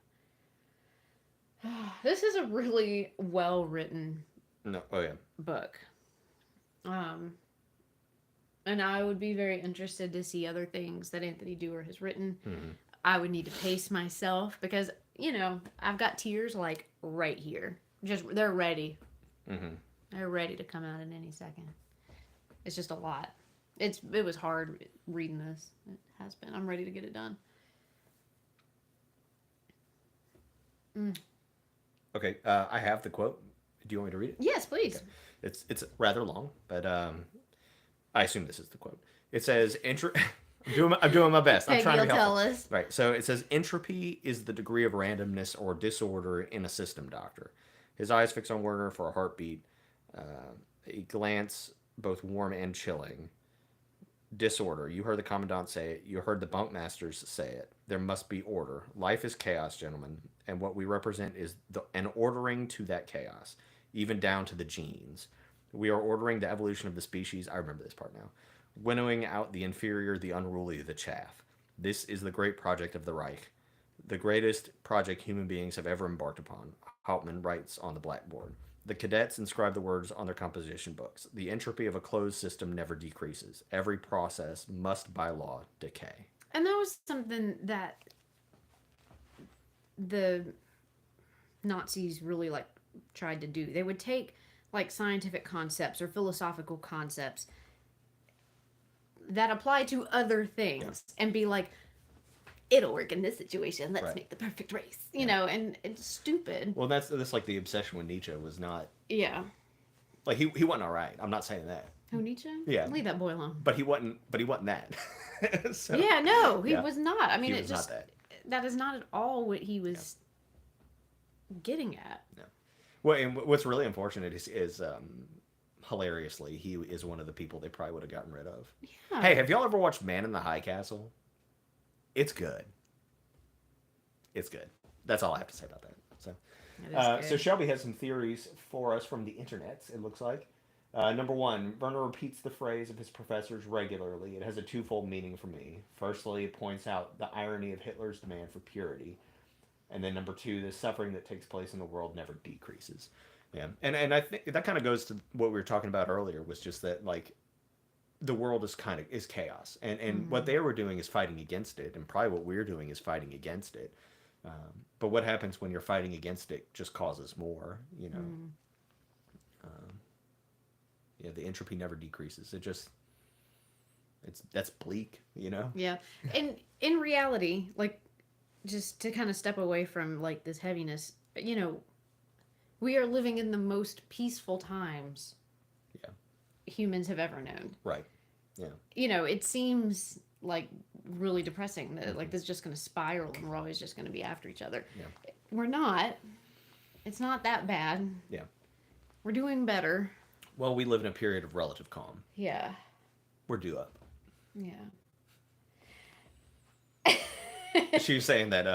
This is a really well written book. And I would be very interested to see other things that Anthony Doerr has written. I would need to pace myself because, you know, I've got tears like right here. They're ready. They're ready to come out in any second. It's just a lot. It was hard reading this. It has been. I'm ready to get it done. Okay, I have the quote. Do you want me to read it? Yes, please. Okay. It's rather long, but I assume this is the quote. It says, I'm doing my best. I'm trying to help. Tell us. Right, so it says, entropy is the degree of randomness or disorder in a system, doctor. His eyes fix on Werner for a heartbeat. A glance, both warm and chilling. Disorder. You heard the commandant say it. You heard the bunkmasters say it. There must be order. Life is chaos, gentlemen, and what we represent is an ordering to that chaos, even down to the genes. We are ordering the evolution of the species. I remember this part now. Winnowing out the inferior, the unruly, the chaff. This is the great project of the Reich, the greatest project human beings have ever embarked upon. Hauptmann writes on the blackboard. The cadets inscribe the words on their composition books. The entropy of a closed system never decreases. Every process must, by law, decay. And that was something that the Nazis really, like, tried to do. They would take like scientific concepts or philosophical concepts that apply to other things and be like, it'll work in this situation. Let's make the perfect race, you know, and it's stupid. Well, that's like the obsession with Nietzsche was not. Yeah. Like he wasn't all right. I'm not saying that. Who, Nietzsche? Yeah. Leave that boy alone. But he wasn't that. So, yeah, no, he was not. I mean, it just that is not at all what he was getting at. No. Well, and what's really unfortunate is hilariously, he is one of the people they probably would have gotten rid of. Yeah. Hey, have y'all ever watched Man in the High Castle? It's good. It's good. That's all I have to say about that. So Shelby has some theories for us from the internet, it looks like. Number one, Werner repeats the phrase of his professors regularly. It has a twofold meaning for me. Firstly, it points out the irony of Hitler's demand for purity. And then number two, the suffering that takes place in the world never decreases. Yeah, and I think that kind of goes to what we were talking about earlier, was just that, like, the world is chaos. And what they were doing is fighting against it, and probably what we're doing is fighting against it. But what happens when you're fighting against it just causes more, you know. Yeah, the entropy never decreases. That's bleak, you know? Yeah. And in reality, like, just to kind of step away from, like, this heaviness, you know, we are living in the most peaceful times humans have ever known. Right. Yeah. You know, it seems, like, really depressing that, like, this is just going to spiral and we're always just going to be after each other. Yeah. We're not. It's not that bad. Yeah. We're doing better. Well, we live in a period of relative calm. Yeah. We're due up. Yeah. She was saying that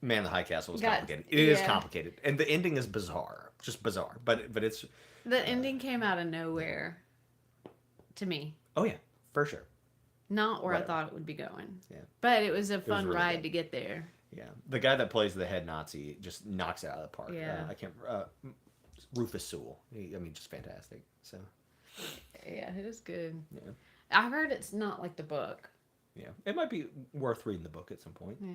Man in the High Castle was complicated. It is complicated. And the ending is bizarre. Just bizarre. But it's... The ending came out of nowhere to me. Oh, yeah. For sure. Not where I thought it would be going. Yeah. But it was a fun ride to get there. Yeah. The guy that plays the head Nazi just knocks it out of the park. Yeah. I can't... Rufus Sewell. Just fantastic. So... Yeah, it was good. Yeah. I heard it's not like the book. Yeah. It might be worth reading the book at some point. Yeah.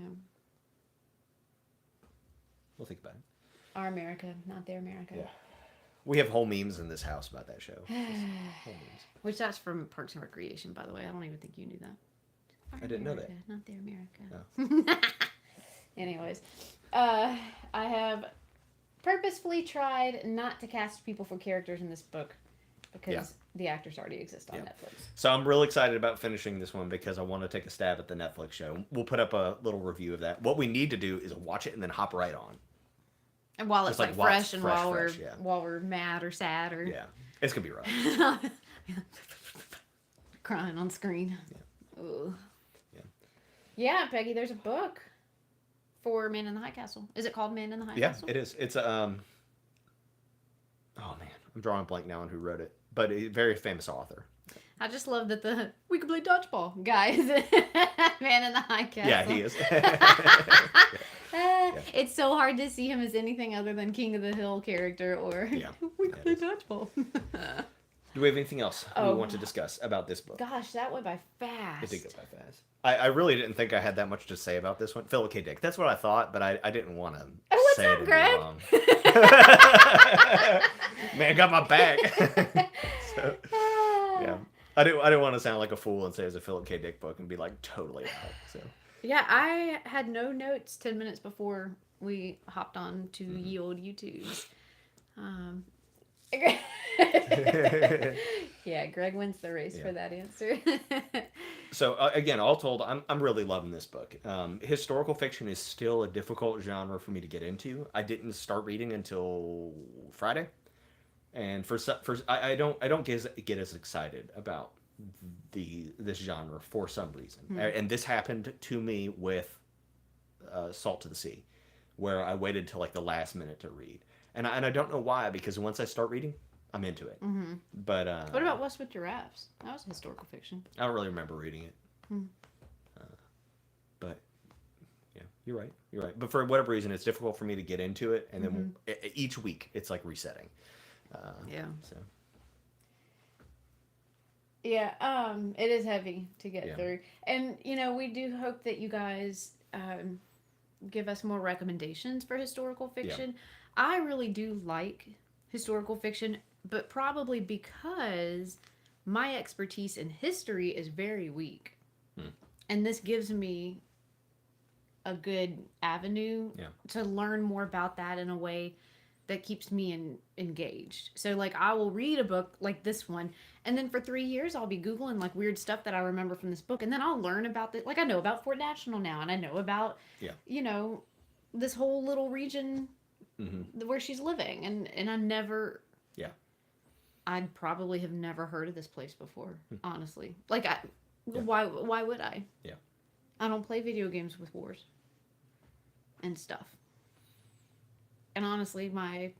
We'll think about it. Our America, not their America. Yeah. We have whole memes in this house about that show. Whole memes. Which that's from Parks and Recreation, by the way. I don't even think you knew that. I didn't know that. Not their America. Oh. Anyways, I have purposefully tried not to cast people for characters in this book because the actors already exist on Netflix. So I'm real excited about finishing this one because I want to take a stab at the Netflix show. We'll put up a little review of that. What we need to do is watch it and then hop right on. And while it's like fresh and while fresh, we're mad or sad or it's gonna be rough. crying on screen. Yeah. Ooh. Yeah, Peggy, there's a book for Man in the High Castle. Is it called Man in the High Castle? Yeah, it is. It's a oh man, I'm drawing a blank now on who wrote it, but a very famous author. I just love that the we can play dodgeball guy is Man in the High Castle. Yeah, he is. It's so hard to see him as anything other than King of the Hill character or we can play dodgeball. Do we have anything else we want to discuss about this book? Gosh, that went by fast. It did go by fast. I really didn't think I had that much to say about this one. Philip K. Dick. That's what I thought, but I didn't want to say up, it Greg? wrong. Man, got my back. So, yeah. I didn't want to sound like a fool and say it was a Philip K. Dick book and be like totally out. So. Yeah, I had no notes 10 minutes before we hopped on to ye old YouTubes. Yeah, Greg wins the race for that answer. So again, all told, I'm really loving this book. Historical fiction is still a difficult genre for me to get into. I didn't start reading until Friday, and I don't get as excited about this genre for some reason. And this happened to me with Salt to the Sea, where I waited till like the last minute to read, and I don't know why, because once I start reading, I'm into it. Mm-hmm. But what about West with Giraffes? That was historical fiction. I don't really remember reading it. But yeah, you're right. But for whatever reason, it's difficult for me to get into it, and then each week it's like resetting. So. Yeah, it is heavy to get through, and we do hope that you guys give us more recommendations for historical fiction. I really do like historical fiction, but probably because my expertise in history is very weak. And this gives me a good avenue to learn more about that in a way that keeps me engaged. So, like, I will read a book like this one, and then for 3 years, I'll be Googling, like, weird stuff that I remember from this book, and then I'll learn about like, I know about Fort National now, and I know about, you know, this whole little region where she's living, and I never... I'd probably have never heard of this place before, honestly. Like, why would I? I don't play video games with wars and stuff. And honestly, my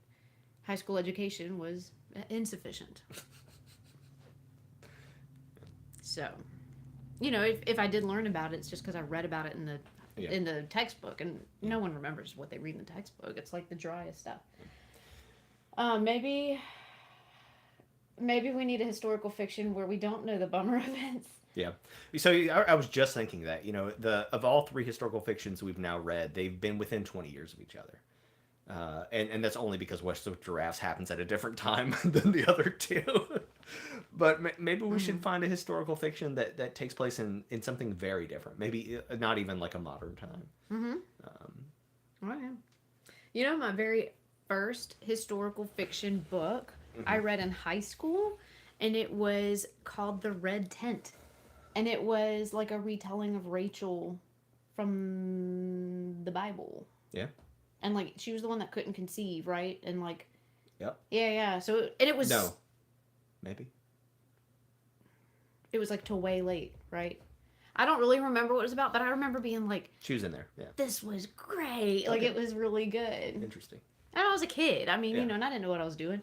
high school education was insufficient. So, you know, if I did learn about it, it's just because I read about it in the textbook, and no one remembers what they read in the textbook. It's like the driest stuff. Maybe we need a historical fiction where we don't know the bummer events. Yeah. So I was just thinking that, you know, of all 3 historical fictions we've now read, they've been within 20 years of each other. And that's only because West of Giraffes happens at a different time than the other 2. But maybe we should find a historical fiction that takes place in something very different. Maybe not even like a modern time. You know, my very first historical fiction book I read in high school, and it was called The Red Tent. And it was like a retelling of Rachel from the Bible. Yeah. And like she was the one that couldn't conceive, right? And like, yep. Yeah. So and it was maybe it was like till way late, right? I don't really remember what it was about, but I remember being like, she was in there. Yeah. This was great. Like it was really good. Interesting. And I was a kid. I mean, you know, and I didn't know what I was doing,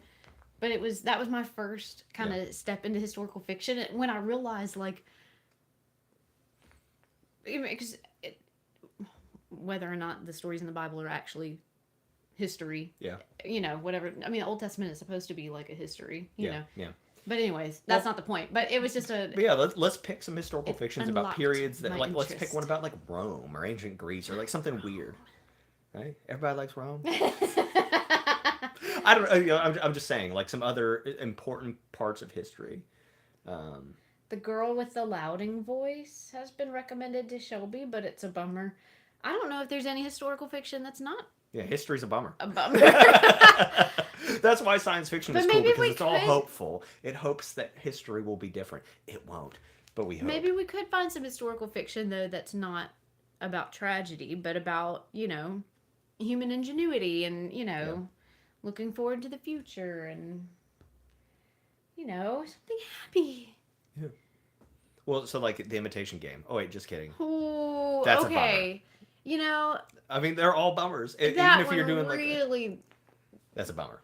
but that was my first kind of step into historical fiction. And when I realized like. Because whether or not the stories in the Bible are actually history, you know, whatever. I mean, the Old Testament is supposed to be like a history, you know. Yeah. But anyways, that's not the point. But it was just a. But yeah, let's pick some historical fictions about periods that like. Let's pick one about like Rome or ancient Greece or like something weird. Right? Everybody likes Rome. I don't. You know, I'm just saying like some other important parts of history. The Girl with the Louding Voice has been recommended to Shelby, but it's a bummer. I don't know if there's any historical fiction that's not. Yeah, history's a bummer. A bummer. That's why science fiction is cool, because it's all hopeful. It hopes that history will be different. It won't, but we hope. Maybe we could find some historical fiction, though, that's not about tragedy, but about, you know, human ingenuity and, you know, looking forward to the future and, you know, something happy. Yeah. Well, so like The Imitation Game. Oh wait, just kidding. Ooh, that's okay. a bummer. You know, I mean, they're all bummers. That even if you're one doing really. Like that's a bummer.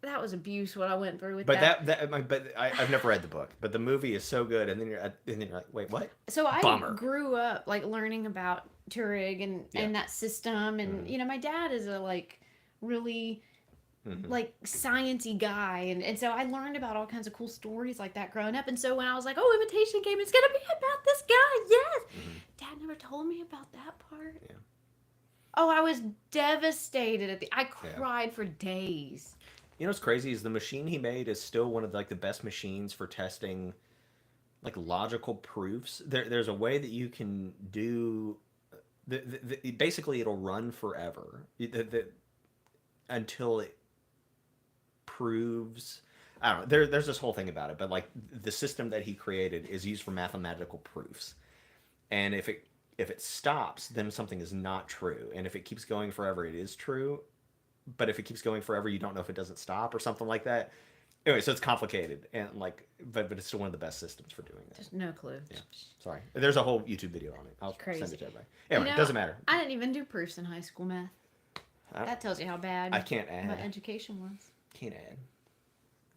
That was abuse. What I went through with but I've never read the book, but the movie is so good, and then you're like, wait, what? So I grew up like learning about Turing and that system, and you know, my dad is a like really. Like sciencey guy, and so I learned about all kinds of cool stories like that growing up. And so when I was like, "Oh, Imitation Game, it's gonna be about this guy," yes, Dad never told me about that part. Yeah. Oh, I was devastated I cried for days. You know what's crazy is the machine he made is still one of like the best machines for testing like logical proofs. There's a way that you can do basically it'll run forever until it proves. I don't know. There's this whole thing about it, but like the system that he created is used for mathematical proofs, and if it stops, then something is not true, and if it keeps going forever, it is true. But if it keeps going forever, you don't know if it doesn't stop or something like that. Anyway, so it's complicated, and like, but it's still one of the best systems for doing that. Just no clue. Yeah, sorry. There's a whole YouTube video on it. I'll send it to everybody. Anyway, you know, it doesn't matter. I didn't even do proofs in high school math. That tells you how bad I can't add. my education was. Can't add.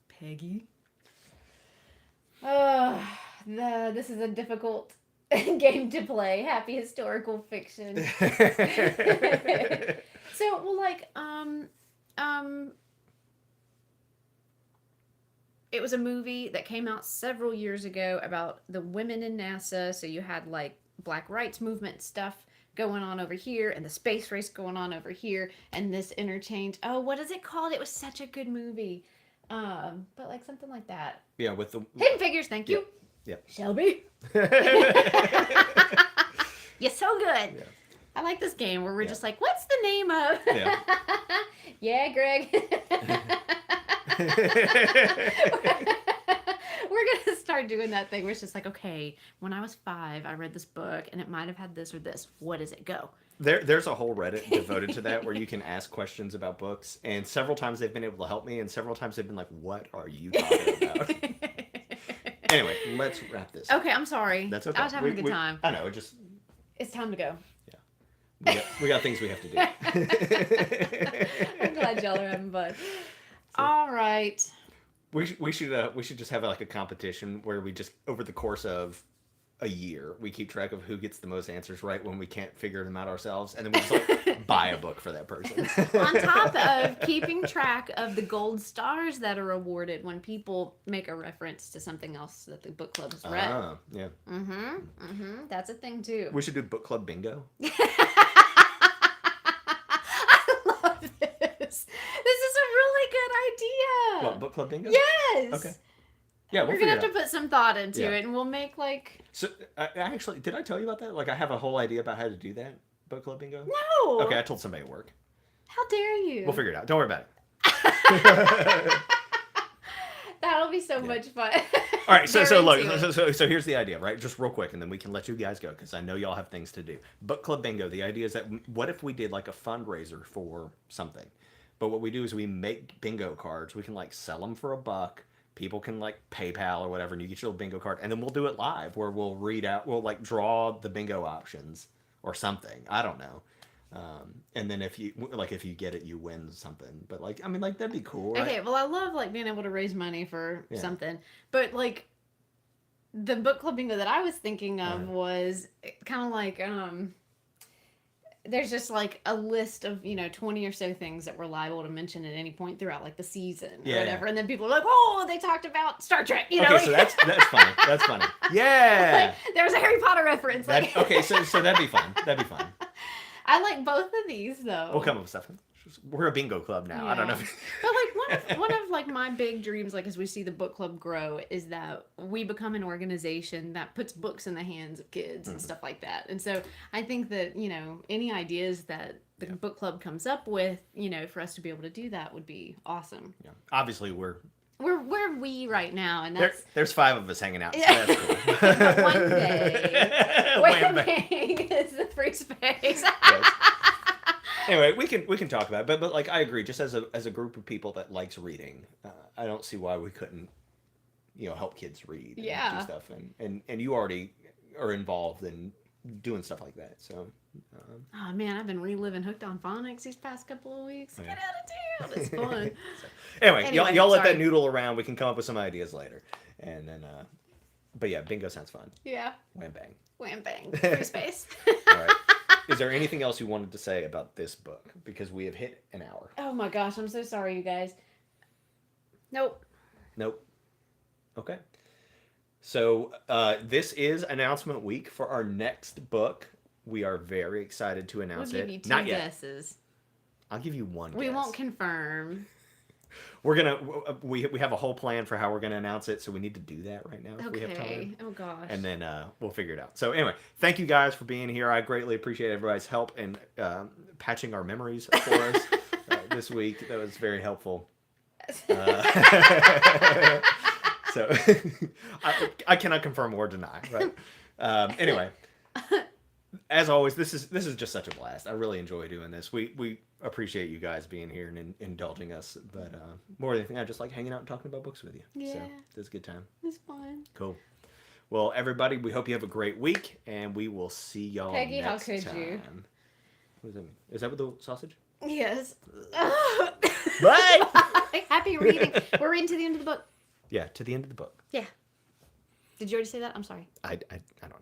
Peggy. This is a difficult game to play. Happy historical fiction. So, well, like, it was a movie that came out several years ago about the women in NASA. So you had like Black rights movement stuff going on over here and the space race going on over here and this interchange. Oh, what is it called? It was such a good movie. But like something like that. Yeah, with the Hidden Figures, thank you. Yeah. Shelby. You're so good. Yeah. I like this game where we're just like, what's the name of? Yeah, yeah, Greg. We're going to start doing that thing where it's just like, okay, when I was 5, I read this book and it might have had this or this. What does it go? There's a whole Reddit devoted to that where you can ask questions about books. And several times they've been able to help me. And several times they've been like, what are you talking about? Anyway, let's wrap this up. Okay, I'm sorry. That's okay. I was having a good time. I know. It's time to go. Yeah. We got things we have to do. I'm glad y'all are having fun. All right. We should just have like a competition where we just, over the course of a year, we keep track of who gets the most answers right when we can't figure them out ourselves, and then we just like buy a book for that person. On top of keeping track of the gold stars that are awarded when people make a reference to something else that the book club has read. Yeah. That's a thing too. We should do book club bingo. I love this. This is a really good idea. What, book club bingo? Yes. Okay. Yeah, we're gonna have to put some thought into it, and we'll make like. So, actually, did I tell you about that? Like, I have a whole idea about how to do that book club bingo. No. Okay, I told somebody at work. How dare you? We'll figure it out. Don't worry about it. That'll be so much fun. All right, so look, so here's the idea, right? Just real quick, and then we can let you guys go because I know y'all have things to do. Book club bingo. The idea is that what if we did like a fundraiser for something, but what we do is we make bingo cards. We can like sell them for $1. People can like PayPal or whatever, and you get your little bingo card, and then we'll do it live where we'll we'll like draw the bingo options or something. I don't know. And then if you get it, you win something. But like, I mean, like that'd be cool. Right? Okay, well, I love like being able to raise money for something, but like the book club bingo that I was thinking of was kind of like there's just like a list of 20 or so things that we're liable to mention at any point throughout like the season or whatever, and then people are like, oh, they talked about Star Trek, Okay, so that's funny. That's funny. Yeah. Like, there was a Harry Potter reference. Okay, so that'd be fun. That'd be fun. I like both of these though. We'll come up with stuff. We're a bingo club now. I don't know. But like one of like my big dreams, like as we see the book club grow, is that we become an organization that puts books in the hands of kids and stuff like that. And so I think that any ideas that the book club comes up with, for us to be able to do that would be awesome. Yeah. Obviously, we're we right now, and that's there's 5 of us hanging out. So that's cool. One day, waiting is the free space. Yes. Anyway, we can talk about it, but like I agree. Just as a group of people that likes reading, I don't see why we couldn't, help kids read and do stuff. And you already are involved in doing stuff like that. So. Oh man, I've been reliving Hooked on Phonics these past couple of weeks. Get out of town! It's fun. Anyway, y'all let that noodle around. We can come up with some ideas later, and then. But yeah, bingo sounds fun. Yeah. Wham bang. Wham bang. Free space. All right. Is there anything else you wanted to say about this book? Because we have hit an hour. Oh my gosh, I'm so sorry, you guys. Nope. Okay. So this is announcement week for our next book. We are very excited to announce we'll give you it. 2 Not guesses. Yet. I'll give you 1 We guess. won't confirm. We're gonna we have a whole plan for how we're gonna announce it, so we need to do that right now if we have time. Oh gosh. And then we'll figure it out. So anyway, thank you guys for being here. I greatly appreciate everybody's help and patching our memories for us this week. That was very helpful. So I cannot confirm or deny. Right. Anyway. As always, this is just such a blast. I really enjoy doing this. We appreciate you guys being here and indulging us. But more than anything, I just like hanging out and talking about books with you. Yeah. So it's a good time. It's fun. Cool. Well, everybody, we hope you have a great week, and we will see y'all Peggy, next how could time. you? What does that mean? Is that with the sausage? Yes. What? Happy reading. We're reading to the end of the book. Yeah, to the end of the book. Yeah. Did you already say that? I'm sorry. I don't know.